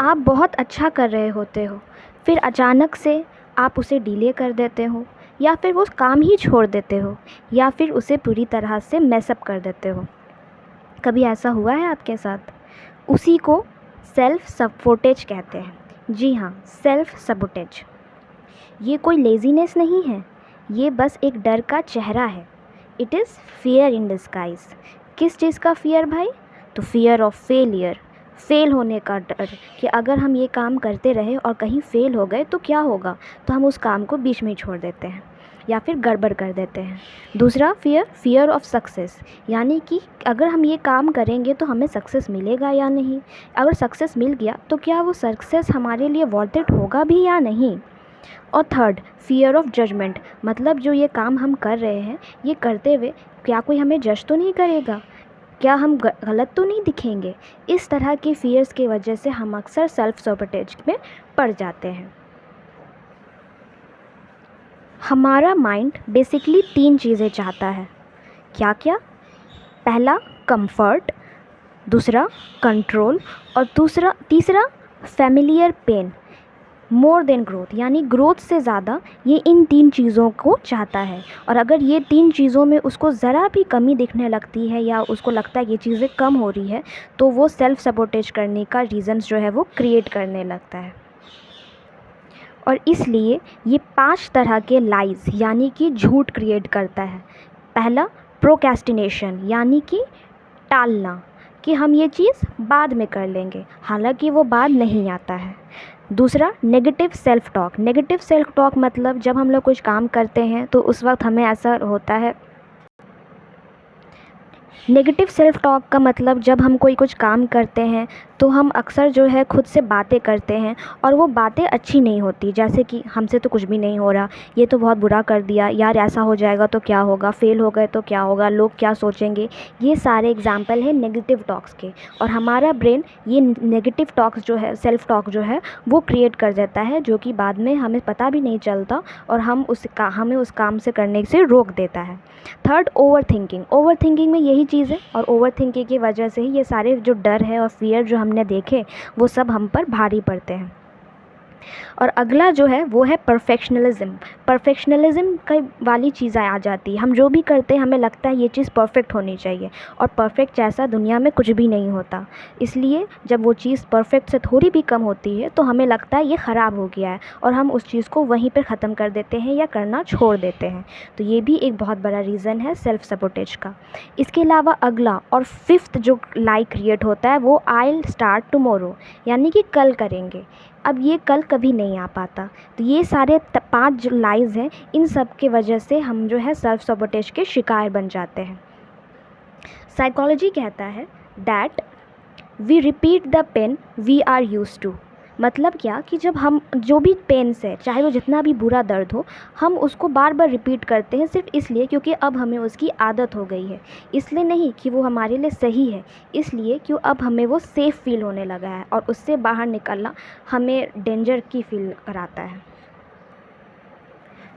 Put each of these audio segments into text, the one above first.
आप बहुत अच्छा कर रहे होते हो, फिर अचानक से आप उसे डिले कर देते हो, या फिर वो काम ही छोड़ देते हो, या फिर उसे पूरी तरह से मैसअप कर देते हो। कभी ऐसा हुआ है आपके साथ? उसी को सेल्फ सबोटेज कहते हैं। जी हाँ, सेल्फ सबोटेज। ये कोई लेज़ीनेस नहीं है, ये बस एक डर का चेहरा है। It is fear in disguise. किस चीज़ का फियर भाई? तो फियर ऑफ फेलियर, फेल होने का डर, कि अगर हम ये काम करते रहे और कहीं फेल हो गए तो क्या होगा, तो हम उस काम को बीच में ही छोड़ देते हैं या फिर गड़बड़ कर देते हैं। दूसरा फियर, फियर ऑफ सक्सेस, यानी कि अगर हम ये काम करेंगे तो हमें सक्सेस मिलेगा या नहीं, अगर सक्सेस मिल गया तो क्या वो सक्सेस हमारे लिए वर्थ इट होगा भी या नहीं। और थर्ड, फियर ऑफ जजमेंट, मतलब जो ये काम हम कर रहे हैं, ये करते हुए क्या कोई हमें जज तो नहीं करेगा, क्या हम गलत तो नहीं दिखेंगे। इस तरह के फियर्स की वजह से हम अक्सर सेल्फ सबोटेज में पड़ जाते हैं। हमारा माइंड बेसिकली 3 चीज़ें चाहता है। क्या क्या? पहला कंफर्ट, दूसरा कंट्रोल, और तीसरा familiar pain more than growth, यानी ग्रोथ से ज़्यादा ये इन 3 चीज़ों को चाहता है। और अगर ये 3 चीज़ों में उसको ज़रा भी कमी दिखने लगती है या उसको लगता है ये चीज़ें कम हो रही है, तो वो सेल्फ सबोटेज करने का रीज़न्स जो है वो क्रिएट करने लगता है। और इसलिए ये 5 तरह के लाइज़ यानी कि झूठ क्रिएट करता है। पहला, प्रोक्रेस्टिनेशन, यानी कि टालना, कि हम ये चीज़ बाद में कर लेंगे, हालांकि वो बाद नहीं आता है। दूसरा, negative self talk. Negative self talk मतलब जब हम लोग कुछ काम करते हैं तो उस वक्त हमें ऐसा होता है, नेगेटिव सेल्फ टॉक का मतलब जब हम कोई कुछ काम करते हैं तो हम अक्सर जो है खुद से बातें करते हैं और वो बातें अच्छी नहीं होती, जैसे कि हमसे तो कुछ भी नहीं हो रहा, ये तो बहुत बुरा कर दिया यार, ऐसा हो जाएगा तो क्या होगा, फेल हो गए तो क्या होगा, लोग क्या सोचेंगे। ये सारे एग्जाम्पल हैं नेगेटिव टॉक्स के। और हमारा ब्रेन ये नेगेटिव टॉक्स जो है, सेल्फ टॉक जो है, वो क्रिएट कर देता है, जो कि बाद में हमें पता भी नहीं चलता और हमें उस काम से करने से रोक देता है। Third, over thinking. Over thinking में यही चीज़ है, और ओवर थिंकिंग की वजह से ही ये सारे जो डर है और फियर जो हमने देखे वो सब हम पर भारी पड़ते हैं। और अगला जो है वो है परफेक्शनलिज्म। परफेक्शनलिज्म का वाली चीज़ें आ जाती है, हम जो भी करते हैं हमें लगता है ये चीज़ परफेक्ट होनी चाहिए, और परफेक्ट जैसा दुनिया में कुछ भी नहीं होता। इसलिए जब वो चीज़ परफेक्ट से थोड़ी भी कम होती है तो हमें लगता है ये ख़राब हो गया है, और हम उस चीज़ को वहीं पर ख़त्म कर देते हैं या करना छोड़ देते हैं। तो ये भी एक बहुत बड़ा रीज़न है सेल्फ सबोटेज का। इसके अलावा अगला और फिफ्थ जो लाई क्रिएट होता है वो आई विल स्टार्ट टुमारो, यानी कि कल करेंगे। अब ये कल कभी नहीं आ पाता। तो ये सारे 5 जो लाइज़ हैं, इन सब के वजह से हम जो है सेल्फ सबोटेज के शिकार बन जाते हैं। साइकोलॉजी कहता है that we repeat the pain we are used to. मतलब क्या, कि जब हम जो भी पेन से, चाहे वो जितना भी बुरा दर्द हो, हम उसको बार बार रिपीट करते हैं सिर्फ इसलिए क्योंकि अब हमें उसकी आदत हो गई है। इसलिए नहीं कि वो हमारे लिए सही है, इसलिए क्यों अब हमें वो सेफ़ फील होने लगा है और उससे बाहर निकलना हमें डेंजर की फील कराता है।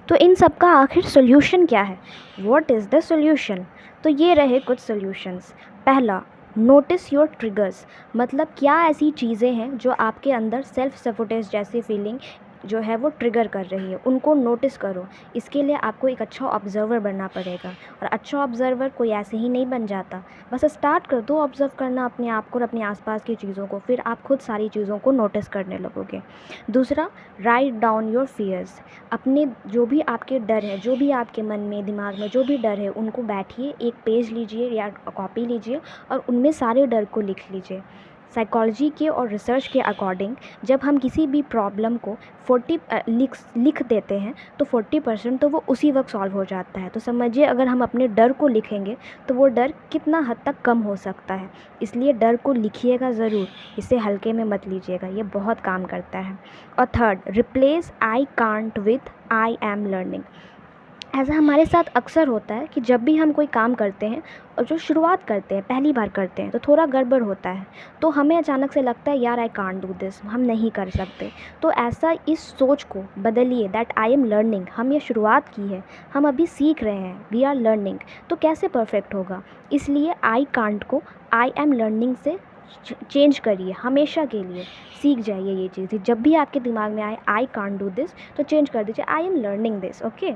तो इन सब का आखिर सोल्यूशन क्या है? What is the solution? तो ये रहे कुछ सोल्यूशंस। पहला, नोटिस योर ट्रिगर्स, मतलब क्या ऐसी चीज़ें हैं जो आपके अंदर सेल्फ सफोटेज जैसी फीलिंग जो है वो ट्रिगर कर रही है, उनको नोटिस करो। इसके लिए आपको एक अच्छा ऑब्ज़र्वर बनना पड़ेगा, और अच्छा ऑब्ज़र्वर कोई ऐसे ही नहीं बन जाता। बस स्टार्ट कर दो ऑब्ज़र्व करना अपने आप को और अपने आसपास की चीज़ों को, फिर आप खुद सारी चीज़ों को नोटिस करने लगोगे। दूसरा, राइट डाउन योर फियर्स। अपने जो भी आपके डर हैं, जो भी आपके मन में, दिमाग में जो भी डर है, उनको बैठिए, एक पेज लीजिए या कॉपी लीजिए और उनमें सारे डर को लिख लीजिए। साइकोलॉजी के और रिसर्च के अकॉर्डिंग जब हम किसी भी प्रॉब्लम को 40 लिख देते हैं तो 40% तो वो उसी वक्त सॉल्व हो जाता है। तो समझिए, अगर हम अपने डर को लिखेंगे तो वो डर कितना हद तक कम हो सकता है। इसलिए डर को लिखिएगा ज़रूर, इसे हल्के में मत लीजिएगा, ये बहुत काम करता है। और third, replace I can't with I am learning. ऐसा हमारे साथ अक्सर होता है कि जब भी हम कोई काम करते हैं और जो शुरुआत करते हैं, पहली बार करते हैं, तो थोड़ा गड़बड़ होता है, तो हमें अचानक से लगता है यार आई कांट डू दिस, हम नहीं कर सकते। तो ऐसा इस सोच को बदलिए, दैट आई एम लर्निंग, हम ये शुरुआत की है, हम अभी सीख रहे हैं, वी आर लर्निंग। तो कैसे परफेक्ट होगा? इसलिए आई कांट को आई एम लर्निंग से चेंज करिए हमेशा के लिए, सीख जाइए ये चीज़ें। जब भी आपके दिमाग में आए आई कांट डू दिस, तो चेंज कर दीजिए I am learning this, okay.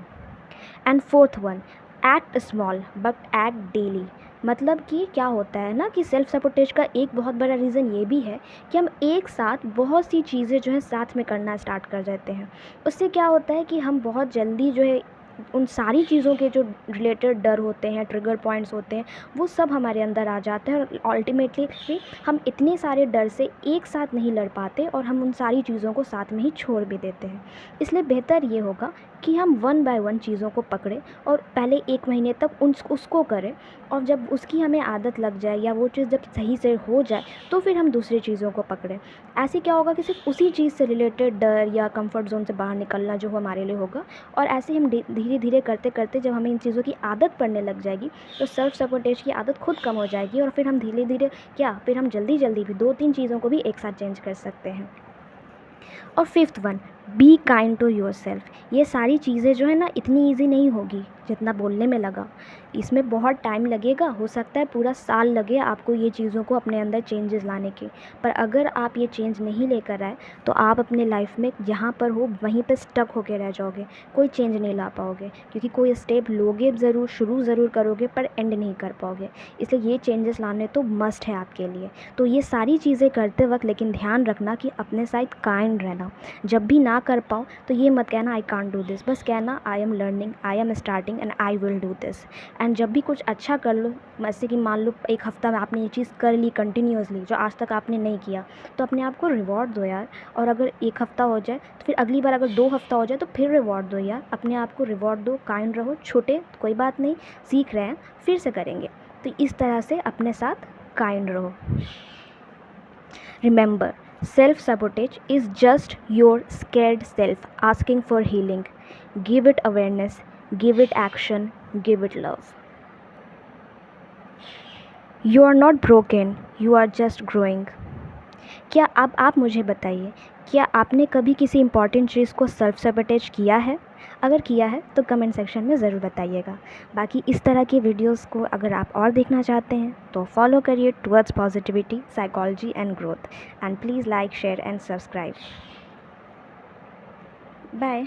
And fourth one, act small but act daily. मतलब कि क्या होता है ना कि सेल्फ सपोर्टेज का एक बहुत बड़ा रीज़न ये भी है कि हम एक साथ बहुत सी चीज़ें जो है साथ में करना स्टार्ट कर देते हैं। उससे क्या होता है कि हम बहुत जल्दी जो है उन सारी चीज़ों के जो रिलेटेड डर होते हैं, ट्रिगर पॉइंट्स होते हैं, वो सब हमारे अंदर आ जाते हैं और अल्टीमेटली हम इतने सारे डर से एक साथ नहीं लड़ पाते और हम उन सारी चीज़ों को साथ में ही छोड़ भी देते हैं। इसलिए बेहतर ये होगा कि हम वन बाय वन चीज़ों को पकड़ें और पहले 1 महीने तक उसको करें, और जब उसकी हमें आदत लग जाए या वो चीज़ जब सही से हो जाए तो फिर हम दूसरी चीज़ों को पकड़ें। ऐसे क्या होगा कि सिर्फ उसी चीज़ से रिलेटेड डर या कंफर्ट ज़ोन से बाहर निकलना जो हमारे लिए होगा, और ऐसे हम धीरे धीरे करते करते जब हमें इन चीज़ों की आदत पड़ने लग जाएगी तो सेल्फ सपोर्टेज की आदत खुद कम हो जाएगी, और फिर हम धीरे धीरे फिर हम जल्दी जल्दी भी 2-3 चीज़ों को भी एक साथ चेंज कर सकते हैं। और fifth one, be kind to yourself. ये सारी चीज़ें जो है ना इतनी ईजी नहीं होगी जितना बोलने में लगा, इसमें बहुत टाइम लगेगा, हो सकता है पूरा साल लगे आपको ये चीज़ों को अपने अंदर चेंजेस लाने के। पर अगर आप ये चेंज नहीं लेकर आए तो आप अपने लाइफ में जहाँ पर हो वहीं पर स्टक होकर रह जाओगे, कोई चेंज नहीं ला पाओगे, क्योंकि कोई स्टेप लोगे ज़रूर, शुरू ज़रूर करोगे पर एंड नहीं कर पाओगे। इसलिए ये चेंजेस लाने तो मस्ट है आपके लिए। तो ये सारी चीज़ें करते वक्त लेकिन ध्यान रखना कि अपने साथ काइंड रहना। जब भी ना कर पाओ तो ये मत कहना आई कांट डू दिस, बस कहना I am learning, I am starting and I will do this. And जब भी कुछ अच्छा कर लो, जैसे कि मान लो 1 हफ़्ता में आपने ये चीज़ कर ली कंटिन्यूअसली जो आज तक आपने नहीं किया, तो अपने आप को रिवॉर्ड दो यार। और अगर 1 हफ़्ता हो जाए तो फिर अगली बार अगर 2 हफ़्ता हो जाए तो फिर रिवॉर्ड दो यार, अपने आप को रिवॉर्ड दो, काइंड रहो। छोटे कोई बात नहीं, सीख रहे हैं, फिर से करेंगे। तो इस तरह से अपने साथ काइंड रहो। Remember, self sabotage is just your scared self asking for healing. Give it awareness, give it action, give it love. You are not broken, you are just growing. क्या अब आप मुझे बताइए, क्या आपने कभी किसी इम्पॉर्टेंट चीज़ को सेल्फ सैबोटेज किया है? अगर किया है तो कमेंट सेक्शन में ज़रूर बताइएगा। बाकी इस तरह की वीडियोस को अगर आप और देखना चाहते हैं तो फॉलो करिए towards positivity, psychology and growth. And please like, share and subscribe. Bye.